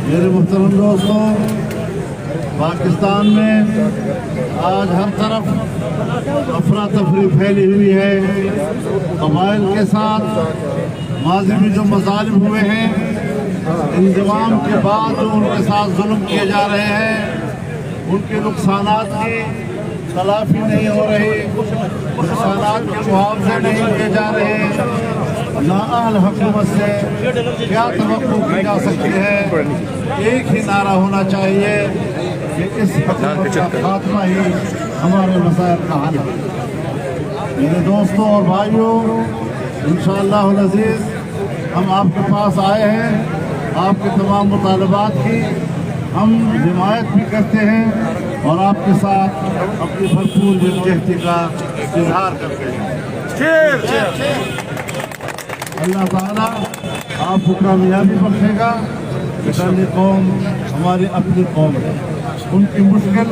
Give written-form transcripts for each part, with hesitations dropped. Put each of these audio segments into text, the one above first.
میرے محترم دوستوں، پاکستان میں آج ہر طرف افراتفری پھیلی ہوئی ہے۔ قبائل کے ساتھ ماضی میں جو مظالم ہوئے ہیں، انضمام کے بعد جو ان کے ساتھ ظلم کیے جا رہے ہیں، ان کے نقصانات کی تلافی نہیں ہو رہی، نقصانات کے معاوضے نہیں دیے جا رہے، نااہل حکومت سے کیا توقع کی جا سکتی ہے؟ ایک ہی نعرہ ہونا چاہیے کہ اس حکومت کا خاتمہ ہی ہمارے مسائل کا حل ہے۔ میرے دوستوں اور بھائیوں، انشاءاللہ العزیز ہم آپ کے پاس آئے ہیں، آپ کے تمام مطالبات کی ہم حمایت بھی کرتے ہیں اور آپ کے ساتھ اپنی بھرپور یکجہتی کا اظہار کرتے ہیں۔ اللہ تعالیٰ آپ کو کامیابی بخشے گا۔ کسانی قوم ہماری اپنی قوم ہے، ان کی مشکل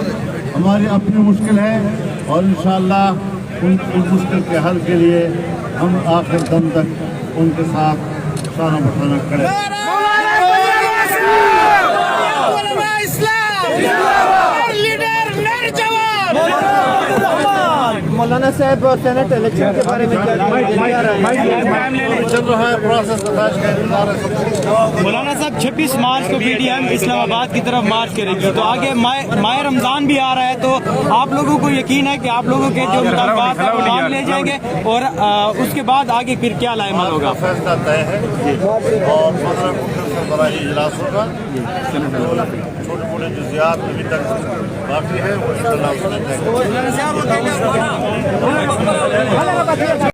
ہماری اپنی مشکل ہے، اور انشاءاللہ ان کی مشکل کے حل کے لیے ہم آخر دم تک ان کے ساتھ سارا مشورہ کریں۔ مولانا صاحب سینٹ الیکشن کے بارے میں چل رہا ہے پروسیس، مولانا صاحب 26 مارچ کو پی ڈی ایم اسلام آباد کی طرف مارچ کرے گی، تو آگے ماہ رمضان بھی آ رہا ہے، تو آپ لوگوں کو یقین ہے کہ آپ لوگوں کے جو مطالبات ہیں وہ مان لے جائیں گے، اور اس کے بعد آگے پھر کیا لائے عمل ہوگا؟ فیصلہ طے ہے اور 15 اکتوبر سے بڑا ہی اجلاس ہوگا۔ چھوٹے موٹے جزیات ابھی تک باقی ہے، وہ انشاءاللہ